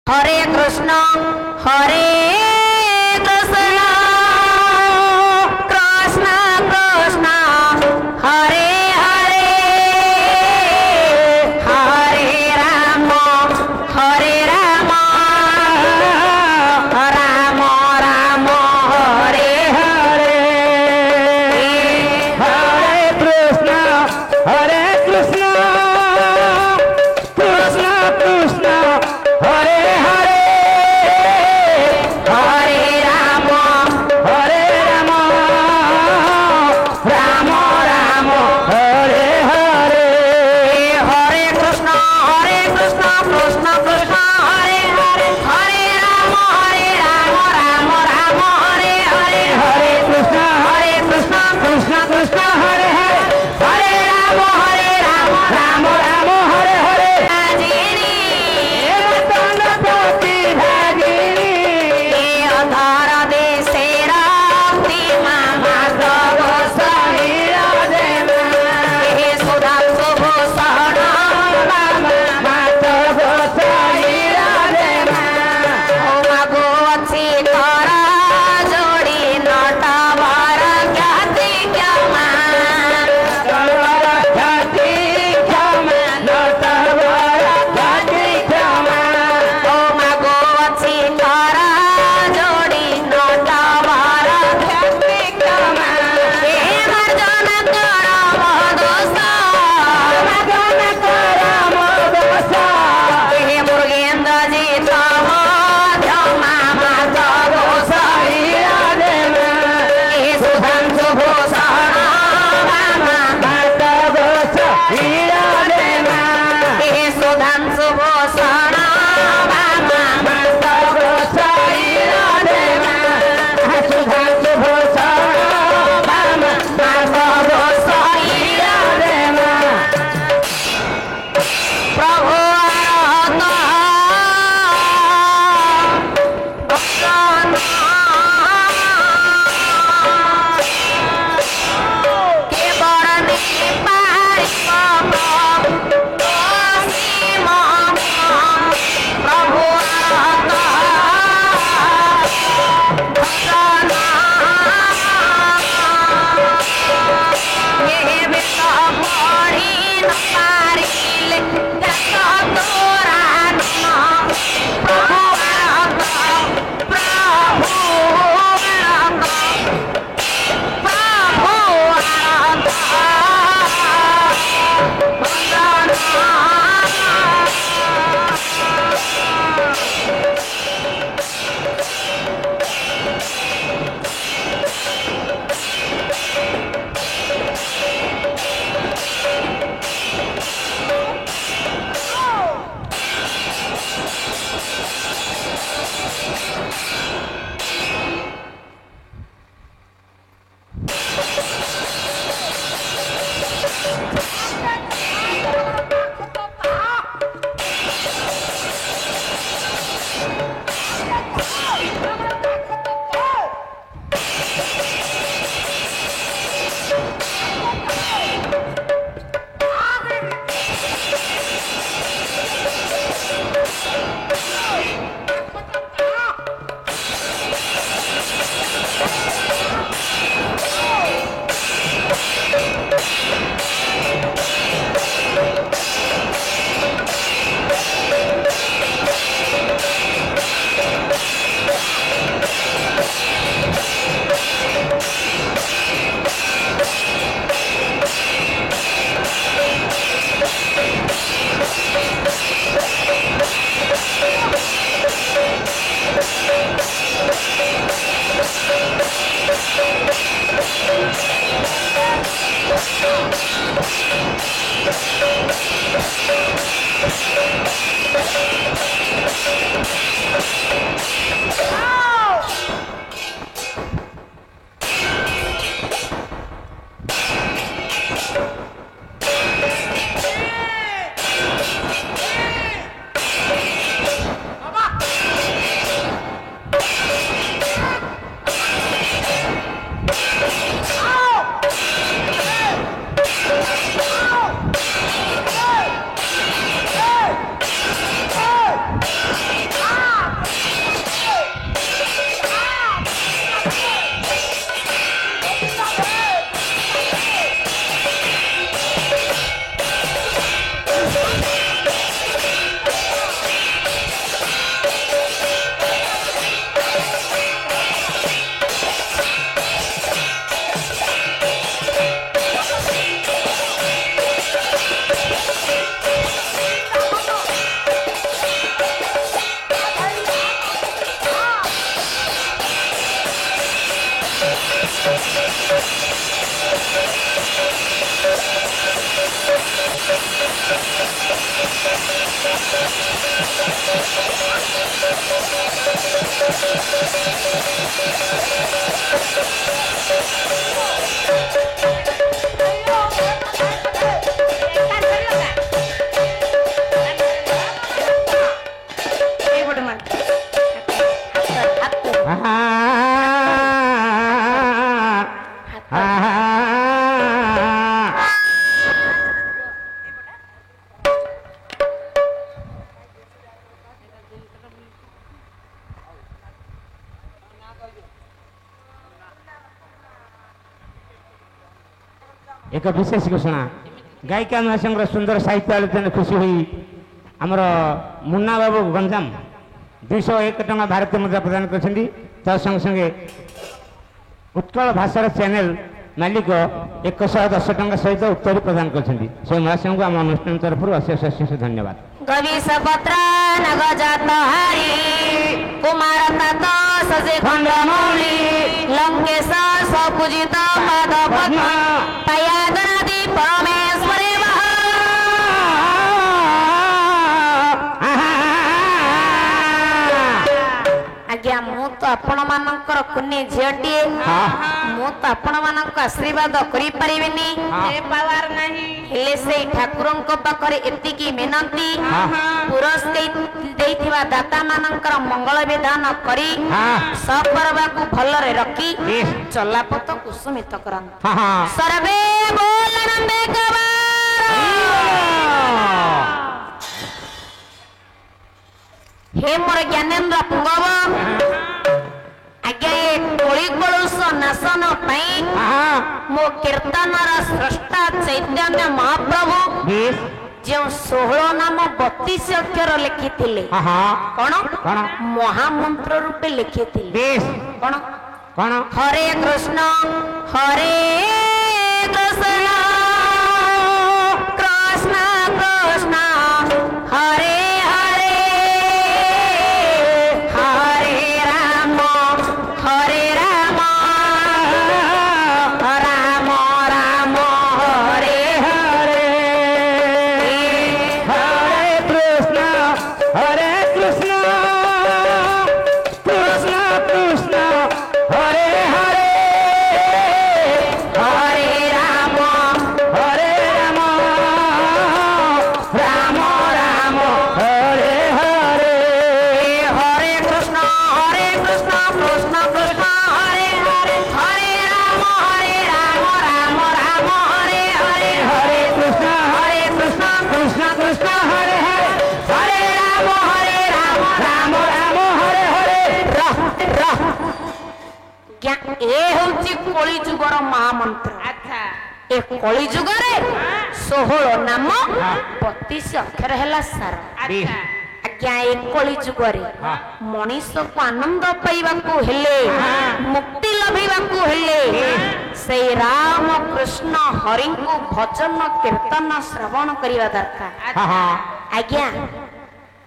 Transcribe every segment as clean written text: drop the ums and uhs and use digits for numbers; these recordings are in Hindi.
हरे कृष्ण हरे कृष्ण कृष्ण कृष्ण हरे हरे हरे राम राम राम हरे हरे हरे कृष्ण कृष्ण कृष्ण हरे हरे एक विशेष घोषणा गायिका महासंघ सुंदर साहित्य आलोचना खुशी हुई आमर मुन्ना बाबू गंजाम 201 टଙ୍କା भारतीय मुद्रा प्रदान करछन्ती ता संग संगे उत्कल भाषार चैनल मालिक 110 टଙ୍କା सहित उत्तर प्रदान करछन्ती से महासंघ आम अनुष्ठान तरफ अशेष धन्यवाद। गविसपत्र नगजात हरि कुमार तात सजे खंडमौली लंकेश सपूजित पद पद्म तयागनादि परमेश्वरे आज्ञा मु तो आपण मानकर कुन्नी झियटिए मु तो आपण मानक आशीर्वाद करि परिबिनी ए पावर नाही हेले से ठाकुरंक पाखरे एतिकी मेनंती पुरस्कृत देइथिबा दाता मानकर मंगल विधान करी सपरबा को भलरे रखी चलापत कुसुमित करन सर्वे बोलन बेगवार हे मोर ज्ञानेन्द्र पुंगव आज्ञा ये कोली कलुष नाशन पाई मो कीर्तनर स्रष्टा चैतन्य महाप्रभु जो 16 नाम 32 अक्षर लिखिथिले कौन महामंत्र रूपे लिखिथिले कौन हरे कृष्ण कृष्ण कृष्ण हरे कली जुगर महामंत्र ए कली जुगरे 16 नाम 32 अक्षर है सार आज्ञा ए कली जुगरे मनीष को आनंद पाइबा को हेले मुक्ति लभेबा को हेले से राम कृष्ण हरि को भजन कीर्तन श्रवण करिवा दरकार आज्ञा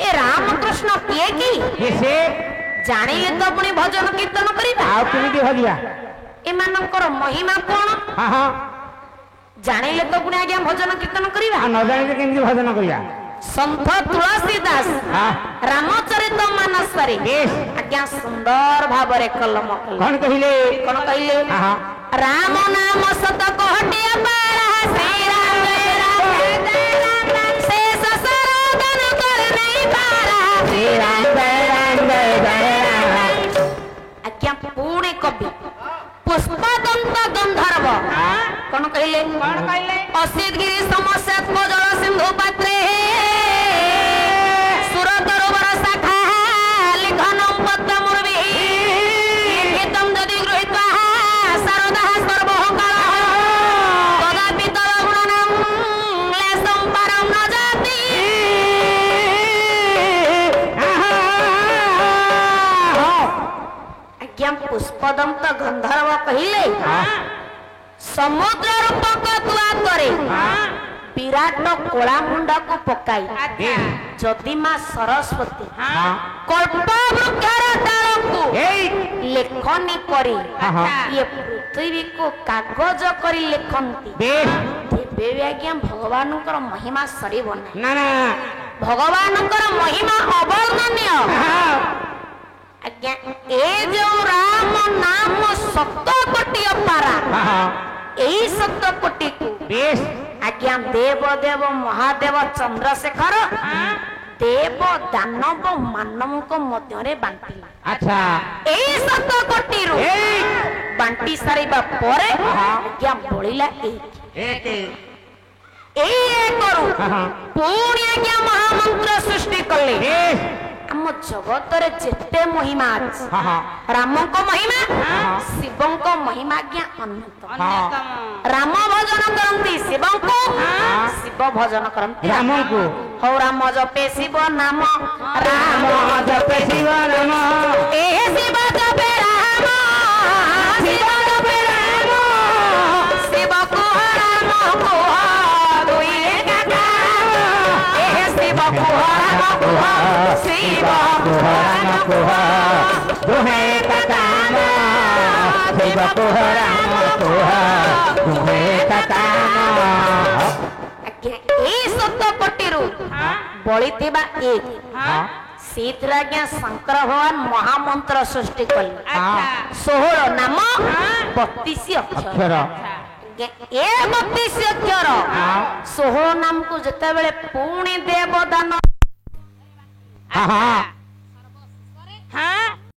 ए राम कृष्ण किए की से जानिले तो अपनी भजन कीर्तन करिबा आ केमिति भलिया एमानकर महिमा कोन जानिले तो पुणी आज्ञा भजन कीर्तन करिबा न जानिले केमिति भजन करिया संत तुलसीदास रामचरित मानस रे आज्ञा सुंदर भाबरे कलम कोन कहिले राम नाम सत कोटि अपार श्री राम से ससरोदन कर नहीं पारा श्री राम आज्ञा पुणे कवि पुष्पदंत गंधर्व कौन कहले असित गिरी समस्या जल सिंधु पात्रे सुर तरोवर शाखा लिखनम पद्म मुर्वी गीतम यदि गृहीत्वा शारदा सर्वकाल तदापि तरुणं लेशं परं न जाति आज्ञा पुष्पदंत गंधर्व कहिले समुद्र रूपक तुआ करे विराट कोला मुंडा को पकाई जदि मां सरस्वती कल्प वृक्षर डाल को लेखनी करी ये पृथ्वी को कागज करी लेखंती କେବେ ବି ଆଜ୍ଞା ଭଗବାନଙ୍କର ମହିମା ସରିବ ନାହିଁ। ନା ନା ଭଗବାନଙ୍କର ମହିମା ଅବର୍ଣ୍ଣନୀୟ। ଆଜ୍ଞା ଏ ଯୋଉ ରାମ ନାମ ସତ କୋଟି ଅପାରା, ଏଇ ସତ କୋଟିକୁ ବେଶ ଆଜ୍ଞା ଦେବ ଦେବ ମହାଦେବ ଚନ୍ଦ୍ରଶେଖର ଦେବ ଦାନବ ମାନବଙ୍କ ମଧ୍ୟରେ ବାଣ୍ଟିଲା। ଆଚ୍ଛା ଏଇ ସତ କୋଟିରୁ ଏଇ ବାଣ୍ଟି ସାରିବା ପରେ ଆଜ୍ଞା ବଳିଲା ଏକ ଏଇ ଏକରୁ ପୁଣି ଆଜ୍ଞା ମହାମନ୍ତ୍ର ସୃଷ୍ଟି କଲେ। ବେଶ ଆମ ଜଗତରେ ଯେତେ ମହିମା ଅଛି, ରାମଙ୍କ ମହିମା ଶିବଙ୍କ ମହିମା ଆଜ୍ଞା ଅନ୍ୟତମ। ରାମ ଭଜନ କରନ୍ତି ଶିବଙ୍କୁ, ଶିବ ଭଜନ କରନ୍ତି ରାମଙ୍କୁ। ହଉ ରାମ ଜପେ ଶିବ ନାମ, ରାମ ଜପେ ଶିବ ନାମ, ଏ ଶିବ ଜପେ ରାମ, ଶିବ ଜପେ ରାମ, ଶିବ କୁହ ରାମ କୁହ ଦୁଇ ଏକା, ଏ ଶିବ କୁହ ରାମ କୁହ, ଶିବ କୁହ ରାମ କୁହ ଦୁହେଁ କାମ, ଶିବ କୁହ ରାମ କୁହ ଦୁହେଁ କାମ। ଆଜ୍ଞା ଏଇ ସତ କୋଟିରୁ ବଳିଥିବା ଏକ ସେଇଥିରେ ଆଜ୍ଞା ଶଙ୍କର ଭଗବାନ ମହାମନ୍ତ୍ର ସୃଷ୍ଟି କଲେ। 16 ନାମ 32 ଅକ୍ଷର। ଅକ୍ଷର ଆଜ୍ଞା ଏ 32 ଅକ୍ଷର 16 ନାମକୁ ଯେତେବେଳେ ପୁଣି ଦେବଦାନ